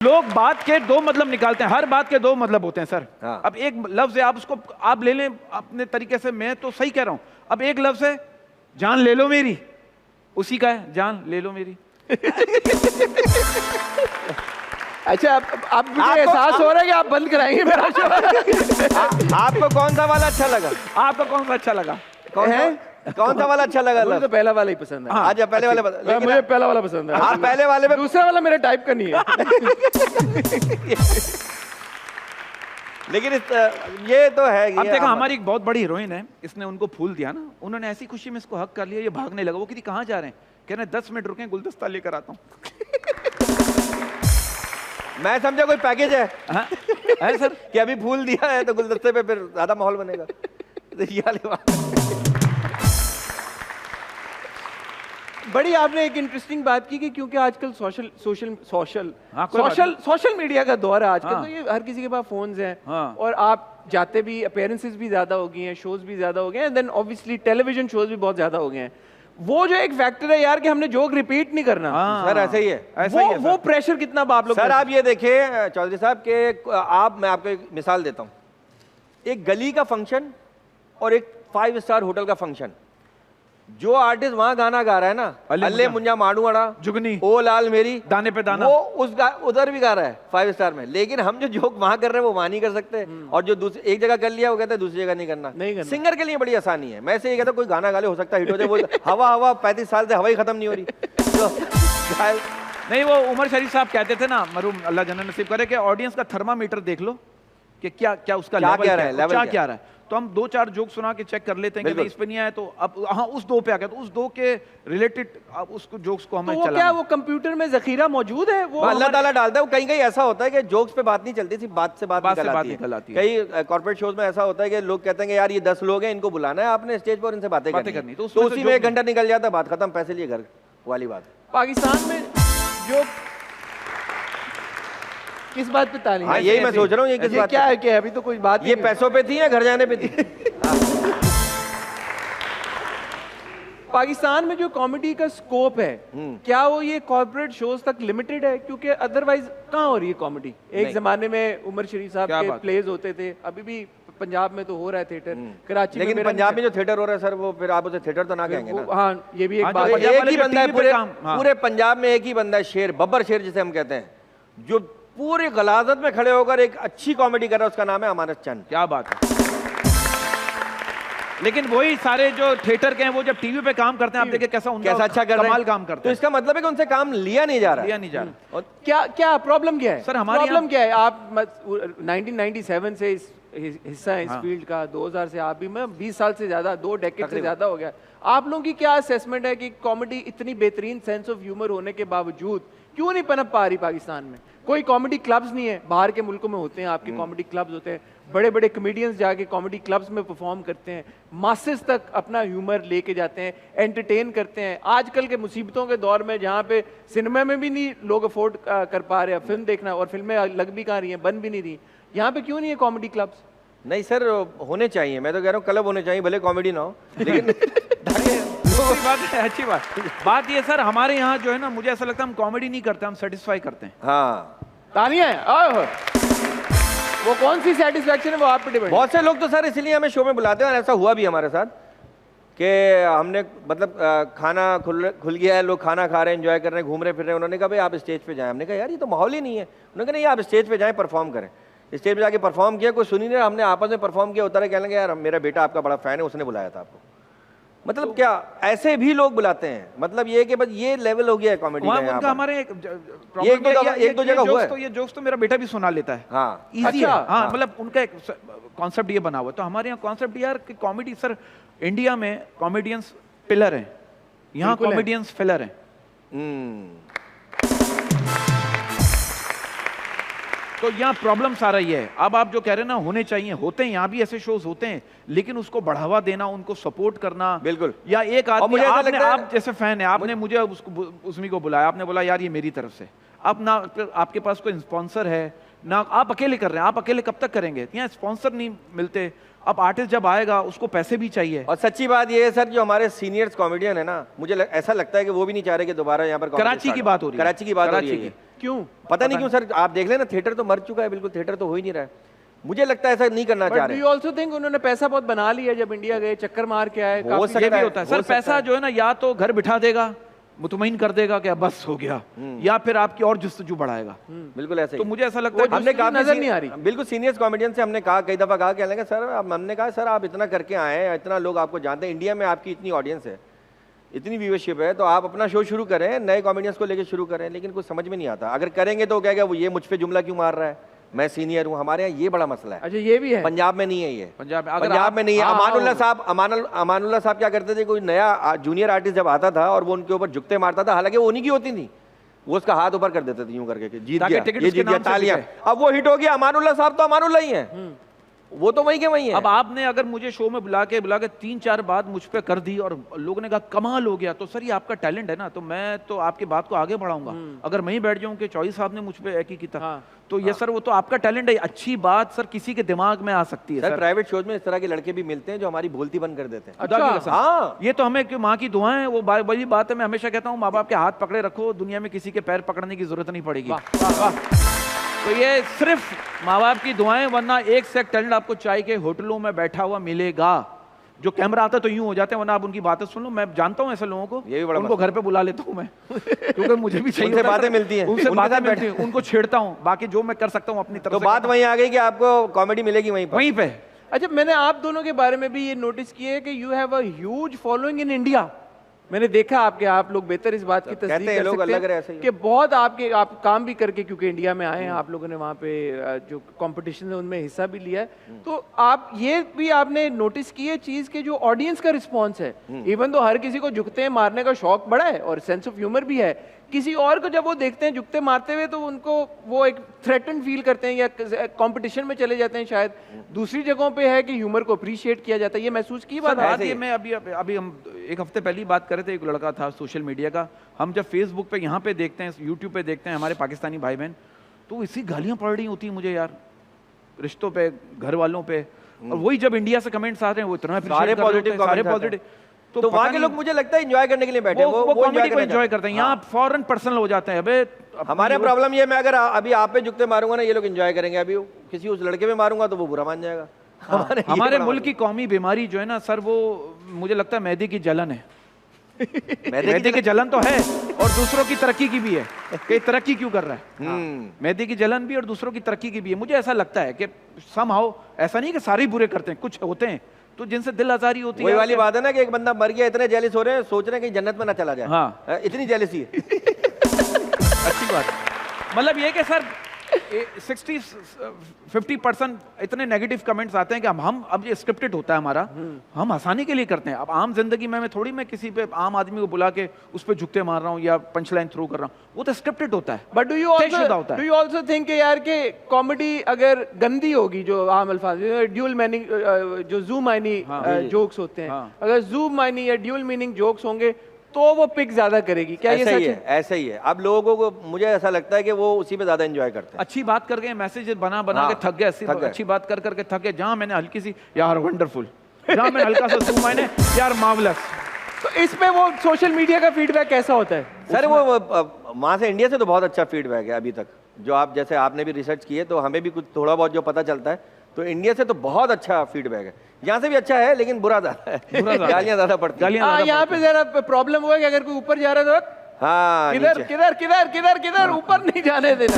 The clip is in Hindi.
लोग बात के दो मतलब निकालते हैं, हर बात के दो मतलब होते हैं सर। हाँ। अब एक लफ्ज है, आप उसको आप ले लें अपने तरीके से, मैं तो सही कह रहा हूं। अब एक लफ्ज है जान ले लो मेरी, उसी का है जान ले लो मेरी। अच्छा, आप मुझे एहसास हो रहा है कि आप बंद कराएंगे मेरा शो। आपको कौन सा वाला अच्छा लगा? आपका कौन सा अच्छा लगा? कौन सा वाला अच्छा लगा? मुझे तो पहला वाला ही पसंद है। आज पहले वाले मुझे पहला वाला पसंद है। आप पहले वाले में, दूसरा वाला मेरा टाइप का नहीं है। लेकिन ये तो है। अब देखो, हमारी एक बहुत बड़ी हीरोइन है, इसने उनको फूल दिया ना, उन्होंने ऐसी खुशी में इसको हक कर लिया, ये भागने लगा। वो किसी कहाँ जा रहे हैं? कह रहे 10 मिनट रुके, गुलदस्ता लेकर आता हूँ। मैं समझा कोई पैकेज है। हाँ? है सर कि अभी फूल दिया है तो गुलदस्ते पे फिर ज्यादा माहौल बनेगा। ये वाली बात। बड़ी आपने एक इंटरेस्टिंग बात की कि क्योंकि आजकल सोशल मीडिया का दौर है आजकल। हाँ। तो ये हर किसी के पास फोन्स हैं। हाँ। और आप जाते भी, अपीयरेंसेस भी ज्यादा हो गई हैं, शोज भी ज्यादा हो गए हैं, देन ऑब्वियसली टेलीविजन शोज भी बहुत ज्यादा हो गए हैं। वो जो एक फैक्टर है यार कि हमने जोक रिपीट नहीं करना। हाँ। सर ऐसे ही है, वो प्रेशर कितना आप लोग सर। आप ये देखिए चौधरी साहब के मैं आपको एक मिसाल देता हूँ। एक गली का फंक्शन और एक 5 स्टार होटल का फंक्शन। जो आर्टिस्ट वहां गाना गा रहा है ना, अल्ले मुंजा माडू अड़ा जुगनी ओ लाल मेरी दाने पे दाना, वो उधर भी गा रहा है 5 स्टार में। लेकिन हम जो जोक वहां कर रहे हैं वो वहां नहीं कर सकते। और जो दूसरी एक जगह कर लिया वो कहते हैं दूसरी जगह नहीं करना। सिंगर के लिए बड़ी आसानी है। मैं से ये कहता हूं कोई गाना गा ले, हो सकता है हिट हो जाए। वो हवा 35 साल से हवा ही खत्म नहीं हो रही। तो नहीं, वो उमर शरीफ साहब कहते थे ना, मरूम अल्लाह जन्नत नसीब करे, कि ऑडियंस का थर्मामीटर देख लो कि क्या क्या उसका लेवल क्या है, क्या रहा है। तो हम 2-4 जोक सुना के चेक कर लेते हैं कि नहीं इस पे नहीं आया, तो अब हाँ उस 2 पे आ गया, तो उस 2 के रिलेटेड उसको जोक्स को हमें चलाना। क्या वो कंप्यूटर में जखीरा मौजूद है? वो अल्लाह ताला डालता है। वो कहीं ऐसा होता है कि जोक्स पे बात नहीं चलती, सिर्फ बात से बात निकल आती है। कई कॉर्पोरेट शोज में ऐसा होता है कि लोग कहते हैं कि यार ये 10 लोग हैं, इनको बुलाना है आपने स्टेज पर, इनसे बातें करनी। तो उसी में 1 घंटा निकल जाता है, बात खत्म, पैसे लिए घर वाली बात। पाकिस्तान में जो किस बात पे तालीम? हाँ, यही मैं सोच रहा हूँ। ये किस बात क्या है? क्या अभी तो कोई बात ये पैसों पे थी या घर जाने पे थी? पाकिस्तान में जो कॉमेडी का स्कोप है, क्या वो ये कॉर्पोरेट शोज तक लिमिटेड है? क्योंकि अदरवाइज कहाँ हो रही है कॉमेडी? एक जमाने में उमर शरीफ साहब के प्लेज होते थे, अभी भी पंजाब में तो हो रहा है थिएटर, कराची में। लेकिन पंजाब में जो थिएटर हो रहा है सर, वो फिर आप उसे थिएटर तो ना कहेंगे ना। हाँ, ये भी एक बात है। एक ही बंदा है पूरे पंजाब में, एक ही बंदा है, शेर, बब्बर शेर जिसे हम कहते हैं, जो पूरी गलाजत में खड़े होकर एक अच्छी कॉमेडी कर रहा है। उसका नाम है अमानत चंद। क्या बात है। लेकिन वही सारे जो थिएटर के हैं, वो जब टीवी पे काम करते हैं, आप देखिए कैसा अच्छा कर कमाल काम करते हैं। तो इसका मतलब है कि उनसे काम लिया नहीं जा रहा। और क्या प्रॉब्लम क्या है सर? हमारी प्रॉब्लम क्या है? आप 1997 से हिस्सा है इस फील्ड का, 2000 से आप भी, मैं 20 साल से ज्यादा, 2 डेकेड से ज्यादा हो गया। आप लोगों की क्या असेसमेंट है कि कॉमेडी इतनी बेहतरीन सेंस ऑफ ह्यूमर होने के बावजूद क्यों नहीं पनप पा रही पाकिस्तान में? कोई कॉमेडी क्लब्स नहीं है। बाहर के मुल्कों में होते हैं, आपके कॉमेडी क्लब्स होते हैं, बड़े बड़े कॉमेडियंस जाके कॉमेडी क्लब्स में परफॉर्म करते हैं, मासेस तक अपना ह्यूमर लेके जाते हैं, एंटरटेन करते हैं। आजकल के मुसीबतों के दौर में जहाँ पे सिनेमा में भी नहीं लोग अफोर्ड कर पा रहे हैं फिल्म देखना, और फिल्में लग भी कहाँ रही हैं, बन भी नहीं रही, यहाँ पे क्यों नहीं है कॉमेडी क्लब्स? नहीं सर, होने चाहिए। मैं तो कह रहा हूँ क्लब होने चाहिए, भले कॉमेडी ना हो, लेकिन अच्छी बात ये सर, हमारे यहाँ जो है ना, मुझे ऐसा लगता है हम कॉमेडी नहीं करते, हम सेटिस्फाई करते हैं। हाँ, तालियां हैं। वो कौन सी सेटिस्फैक्शन है, वो आप पे डिपेंड। बहुत से लोग तो सर इसलिए हमें शो में बुलाते हैं, और ऐसा हुआ भी हमारे साथ कि हमने मतलब खाना खुल गया है, लोग खाना खा रहे हैं, एंजॉय कर रहे हैं, घूम रहे फिर रहे हैं। उन्होंने कहा भाई आप स्टेज पे जाएं। हमने कहा यार ये तो माहौल ही नहीं है। उन्होंने कहा नहीं, आप स्टेज पे जाएं, परफॉर्म करें। स्टेज पे जाके परफॉर्म किया, कोई सुनी नहीं, हमने आपस में परफॉर्म किया, उतर कहने लगे यार मेरा बेटा आपका बड़ा फैन है, उसने बुलाया था आपको। मतलब क्या ऐसे भी लोग बुलाते हैं? मतलब ये कि बस ये लेवल हो गया है कॉमेडी का यहाँ पर। हमारे एक दो जगह हुआ है। तो ये जोक्स तो मेरा बेटा भी सुना लेता है। हाँ, इजी है। हाँ, मतलब उनका एक कॉन्सेप्ट ये बना हुआ है। तो हमारे यहाँ कॉन्सेप्ट यार कि कॉमेडी, सर इंडिया में कॉमेडियंस पिलर हैं, यहाँ कॉमेडियंस फिलर हैं। तो यहाँ प्रॉब्लम सारा ये है। अब आप जो कह रहे हैं ना, होने चाहिए, होते हैं, यहाँ भी ऐसे शोज होते हैं, लेकिन उसको बढ़ावा देना, उनको सपोर्ट करना। बिल्कुल। या एक आदमी, आप जैसे फैन है, आपने मुझे उसको उसमी को बुलाया, आपने बोला यार ये मेरी तरफ से, अब ना आपके पास कोई स्पॉन्सर है, ना आप अकेले कर रहे हैं, आप अकेले कब तक करेंगे? यहाँ स्पॉन्सर नहीं मिलते, अब आर्टिस्ट जब आएगा उसको पैसे भी चाहिए। और सच्ची बात ये है सर, जो हमारे सीनियर्स कॉमेडियन है ना, मुझे ऐसा लगता है कि वो भी नहीं चाह रहे कि दोबारा यहाँ पर कराची की बात हो रही है, कराची की बात हो रही है। क्यों पता नहीं क्यों सर, आप देख लेना, थिएटर तो मर चुका है बिल्कुल, थिएटर तो हो ही नहीं रहा है। मुझे लगता है ऐसा नहीं करना चाह रहे। यू आल्सो थिंक उन्होंने पैसा बहुत बना लिया, जब इंडिया गए चक्कर मार के आए, हो सकता ये भी होता है सर। पैसा जो है ना, या तो घर बिठा देगा, मुतमईन कर देगा कि बस हो गया, या फिर आपकी और जुस्तजू बढ़ाएगा। बिल्कुल ऐसा तो मुझे ऐसा लगता है हमने कहा नजर नहीं आ रही। बिल्कुल सीनियर्स कॉमेडियन से हमने कहा, कई दफा कहा, कहने लगे सर, हमने कहा सर आप इतना करके आए हैं, इतना लोग आपको जानते हैं, इंडिया में आपकी इतनी ऑडियंस है, इतनी व्यूअरशिप है, तो आप अपना शो शुरू करें, नए कॉमेडियंस को लेकर शुरू करें। लेकिन कुछ समझ में नहीं आता, अगर करेंगे तो कहेगा वो ये मुझ पे जुमला क्यों मार रहा है, मैं सीनियर हूँ। हमारे यहाँ ये बड़ा मसला है। अच्छा ये भी है, पंजाब में नहीं है ये, पंजाब में नहीं है। अमानुल्लाह साहब क्या करते थे, कोई नया जूनियर आर्टिस्ट जब आता था और वो उनके ऊपर झुकते मारता था, हालांकि वो उन्हीं की होती थी, वो उसका हाथ ऊपर कर देते थे यूं करके, जीत गया, ये जीत गया, तालियां। अब वो हिट हो गया, अमानुल्लाह साहब तो अमानुल्लाह ही है, वो तो वही के वही है। अब आपने अगर मुझे शो में बुला के 3-4 बात मुझ पे कर दी और लोगों ने कहा कमाल हो गया, तो सर ये आपका टैलेंट है ना, तो मैं तो आपकी बात को आगे बढ़ाऊंगा। अगर मैं ही बैठ जाऊं कि चौधरी साहब ने मुझ पे एक ही की था, तो ये सर वो तो आपका टैलेंट है। अच्छी बात सर किसी के दिमाग में आ सकती है सर। प्राइवेट शोज में इस तरह के लड़के भी मिलते हैं जो हमारी बोलती बंद कर देते हैं। अच्छा हाँ, ये तो हमें माँ की दुआएं हैं, वो वही बात है। मैं हमेशा कहता हूँ माँ बाप के हाथ पकड़े रखो, दुनिया में किसी के पैर पकड़ने की जरूरत नहीं पड़ेगी। तो ये सिर्फ माँ बाप की दुआएं, वरना एक से एक टैलेंट आपको चाय के होटलों में बैठा हुआ मिलेगा। जो कैमरा आता है तो यूं हो जाते हैं, वरना आप उनकी बातें सुन लो। मैं जानता हूं ऐसे लोगों को, ये भी बड़ा उनको घर पे बुला लेता हूं मैं क्योंकि मुझे भी चाहिए, उनसे बातें मिलती हैं, उनसे बातें मिलती हैं, उनको छेड़ता हूं। बाकी जो मैं कर सकता हूं अपनी तरफ तो बात वहीं आ गई कि आपको कॉमेडी मिलेगी वहीं पे। अच्छा, मैंने आप दोनों के बारे में भी ये नोटिस किया है कि you have a huge following in India. मैंने देखा आप लोग बेहतर इस बात की तस्दीक कर सकते हैं कि बहुत आप काम भी करके, क्योंकि इंडिया में आए हैं, आप लोगों ने वहाँ पे जो कंपटीशन है उनमें हिस्सा भी लिया है। तो आप ये भी आपने नोटिस की है चीज के जो ऑडियंस का रिस्पॉन्स है, इवन तो हर किसी को झुकते हैं मारने का शौक बड़ा है और सेंस ऑफ ह्यूमर भी है, किसी और को जब वो देखते हैं झुकते मारते हुए तो उनको वो एक थ्रेटन फील करते हैं या कंपटीशन में चले जाते हैं। शायद दूसरी जगहों पे है कि ह्यूमर को अप्रिशिएट किया जाता है, ये महसूस की बात है। मैं अभी हम एक हफ्ते पहले ही बात कर रहे थे, एक लड़का था सोशल मीडिया का, हम जब फेसबुक पे यहाँ पे देखते हैं, यूट्यूब पे देखते हैं हमारे पाकिस्तानी भाई बहन, तो इसी गालियां पड़ रही होती है मुझे यार, रिश्तों पे, घर वालों पे, और वही जब इंडिया से कमेंट्स आते हैं वो इतना सारे पॉजिटिव। तो वहाँ के लोग मुझे लगता है एंजॉय करने के लिए बैठे हैं, वो कॉमेडी को एंजॉय करते हैं। यहाँ फॉरन पर्सनल हो जाते हैं। अबे हमारे प्रॉब्लम ये, मैं अगर अभी आप पे झुकते मारूंगा ना, ये लोग एंजॉय करेंगे, अभी किसी उस लड़के पे मारूंगा तो वो बुरा मान जाएगा। हमारे मुल्क की कौमी बीमारी जो है ना सर, वो मुझे लगता है मैदे की जलन है। मैदे की जलन तो है और दूसरों की तरक्की की भी है कि तरक्की क्यों कर रहा है। मैदे की जलन भी और दूसरों की तरक्की की भी है। मुझे ऐसा लगता है कि समहाउ, ऐसा नहीं कि सारे बुरे करते हैं, कुछ होते हैं तो जिनसे दिल आजारी होती है। वही वाली बात है ना कि एक बंदा मर गया, इतने जेलिस हो रहे हैं, सोच रहे हैं कि जन्नत में ना चला जाए। हाँ, इतनी जेलिसी है। अच्छी बात। मतलब ये कि सर 60-50% इतने नेगेटिव कमेंट्स आते हैं कि हम अब ये स्क्रिप्टेड होता है हमारा, हम हंसाने के लिए करते हैं। अब आम जिंदगी में मैं थोड़ी मैं किसी पे आम आदमी को बुला के उस पे झुकते मार रहा हूँ या पंच लाइन थ्रो कर रहा हूँ, वो तो स्क्रिप्टेड होता है। But do you also think यार कि कॉमेडी अगर गंदी होगी, जो आम अल्फाज ड्यूल मीनिंग, जो जू माइनी जोक्स होते हैं, अगर जू माइनी या ड्यूल मीनिंग जोक्स होंगे तो वो पिक ज्यादा करेगी, क्या ये सच है? ऐसा ही है। अब लोगों को मुझे ऐसा लगता है कि वो उसी पे ज्यादा एंजॉय करते हैं। अच्छी बात करके मैसेज बना के थक गए, अच्छी बात कर करके थक गए। जहां मैंने हल्की सी यार वंडरफुल, जहां मैंने हल्का सा जूम मैंने यार मार्वलस, तो इसमें वो सोशल मीडिया का फीडबैक कैसा होता है? सर वो वहां से इंडिया से तो बहुत अच्छा फीडबैक है अभी तक, जो आप जैसे आपने भी रिसर्च की है तो हमें भी कुछ थोड़ा बहुत जो पता चलता है, तो इंडिया से तो बहुत अच्छा फीडबैक है। यहाँ से भी अच्छा है लेकिन बुरा ज्यादा है, गालियां ज्यादा पड़ती हैं। यहाँ पे जरा प्रॉब्लम हुआ कि अगर कोई ऊपर जा रहा है तो हाँ, किधर ऊपर नहीं जाने देना।